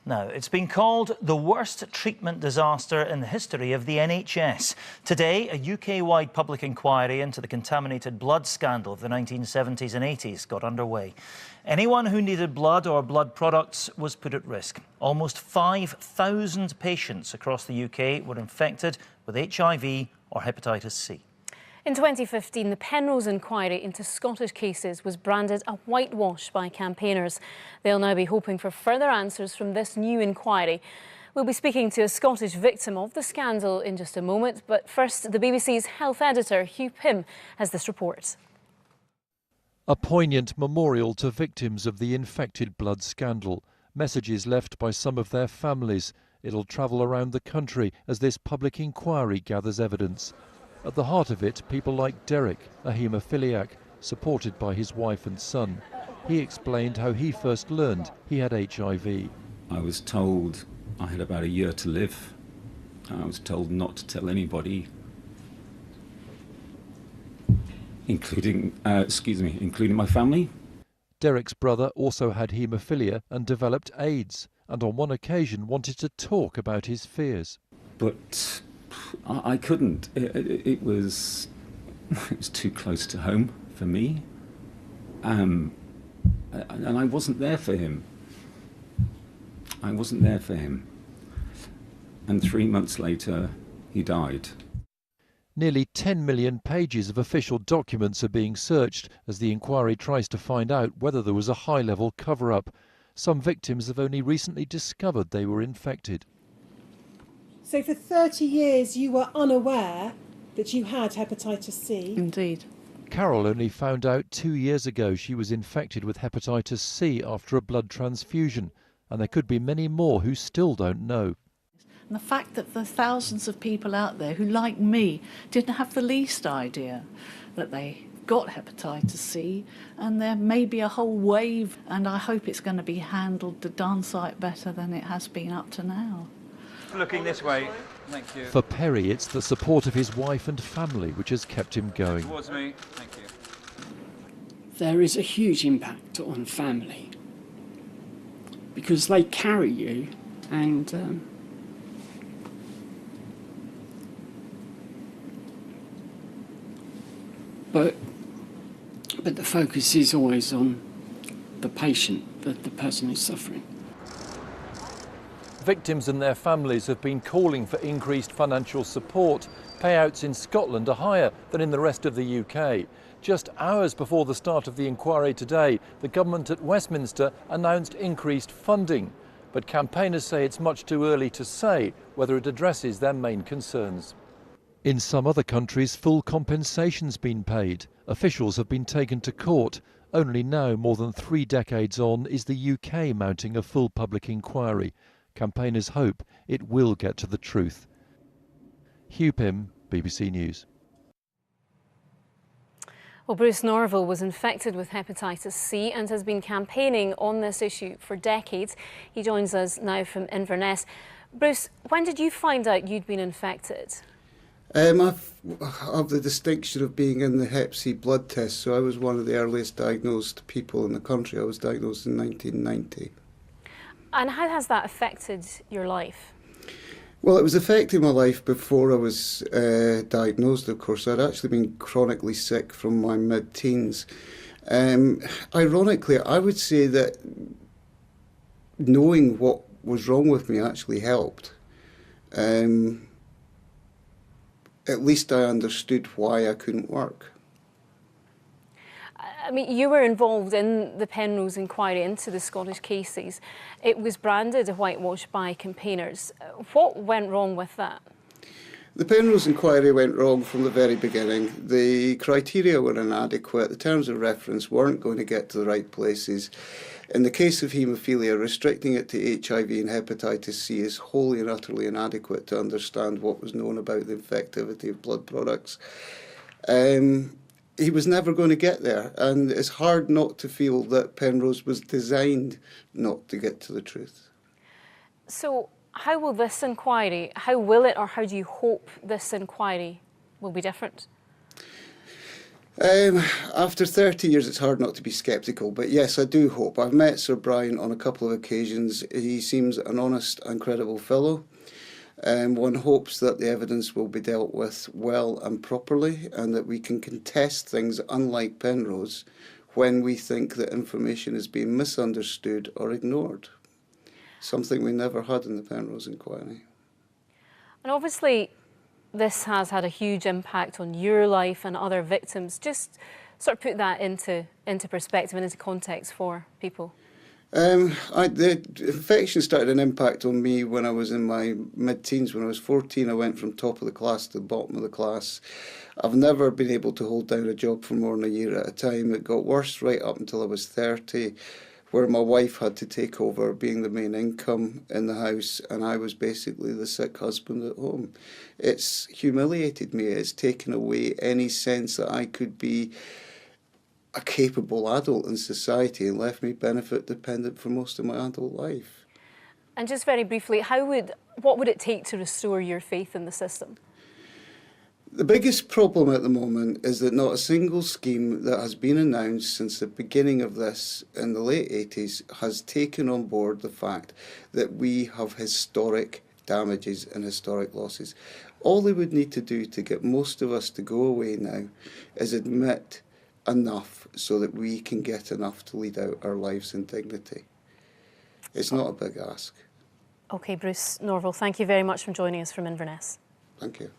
Now, it's been called the worst treatment disaster in the history of the NHS. Today, a UK-wide public inquiry into the contaminated blood scandal of the 1970s and 80s got underway. Anyone who needed blood or blood products was put at risk. Almost 5,000 patients across the UK were infected with HIV or hepatitis C. In 2015, the Penrose inquiry into Scottish cases was branded a whitewash by campaigners. They'll now be hoping for further answers from this new inquiry. We'll be speaking to a Scottish victim of the scandal in just a moment, but first, the BBC's health editor, Hugh Pym, has this report. A poignant memorial to victims of the infected blood scandal. Messages left by some of their families. It'll travel around the country as this public inquiry gathers evidence. At the heart of it, people like Derek, a haemophiliac, supported by his wife and son. He explained how he first learned he had HIV. I was told I had about a year to live. I was told not to tell anybody, including my family. Derek's brother also had haemophilia and developed AIDS, and on one occasion wanted to talk about his fears. But I couldn't. It was too close to home for me, and I wasn't there for him. And 3 months later, he died. Nearly 10 million pages of official documents are being searched as the inquiry tries to find out whether there was a high-level cover-up. Some victims have only recently discovered they were infected. So for 30 years you were unaware that you had hepatitis C? Indeed. Carol only found out 2 years ago she was infected with hepatitis C after a blood transfusion, and there could be many more who still don't know. And the fact that there are thousands of people out there who, like me, didn't have the least idea that they got hepatitis C, and there may be a whole wave, and I hope it's going to be handled the darn sight better than it has been up to now. Looking this way, thank you. For Perry, it's the support of his wife and family which has kept him going. Towards me, thank you. There is a huge impact on family because they carry you, and but the focus is always on the patient, the person who's suffering. Victims and their families have been calling for increased financial support. Payouts in Scotland are higher than in the rest of the UK. Just hours before the start of the inquiry today, the government at Westminster announced increased funding. But campaigners say it's much too early to say whether it addresses their main concerns. In some other countries, full compensation's been paid. Officials have been taken to court. Only now, more than 3 decades on, is the UK mounting a full public inquiry. Campaigners hope it will get to the truth. Hugh Pym, BBC News. Well, Bruce Norval was infected with hepatitis C and has been campaigning on this issue for decades. He joins us now from Inverness. Bruce, when did you find out you'd been infected? I have the distinction of being in the Hep C blood test, so I was one of the earliest diagnosed people in the country. I was diagnosed in 1990. And how has that affected your life? Well, it was affecting my life before I was diagnosed, of course. I'd actually been chronically sick from my mid-teens. Ironically, I would say that knowing what was wrong with me actually helped. At least I understood why I couldn't work. I mean, you were involved in the Penrose inquiry into the Scottish cases. It was branded a whitewash by campaigners. What went wrong with that? The Penrose inquiry went wrong from the very beginning. The criteria were inadequate. The terms of reference weren't going to get to the right places. In the case of haemophilia, restricting it to HIV and hepatitis C is wholly and utterly inadequate to understand what was known about the infectivity of blood products. He was never going to get there, and it's hard not to feel that Penrose was designed not to get to the truth. So how will this inquiry, how will it, or how do you hope this inquiry will be different? After 30 years, it's hard not to be sceptical, but yes, I do hope. I've met Sir Brian on a couple of occasions. He seems an honest and credible fellow. One hopes that the evidence will be dealt with well and properly, and that we can contest things, unlike Penrose, when we think that information is being misunderstood or ignored. Something we never had in the Penrose inquiry. And obviously, this has had a huge impact on your life and other victims. Just sort of put that into perspective and into context for people. The infection started an impact on me when I was in my mid-teens. When I was 14, I went from top of the class to the bottom of the class. I've never been able to hold down a job for more than a year at a time. It got worse right up until I was 30, where my wife had to take over being the main income in the house, and I was basically the sick husband at home. It's humiliated me. It's taken away any sense that I could be a capable adult in society and left me benefit dependent for most of my adult life. And just very briefly, what would it take to restore your faith in the system? The biggest problem at the moment is that not a single scheme that has been announced since the beginning of this in the late 80s has taken on board the fact that we have historic damages and historic losses. All they would need to do to get most of us to go away now is admit enough so that we can get enough to lead out our lives in dignity. It's not a big ask. OK, Bruce Norval, thank you very much for joining us from Inverness. Thank you.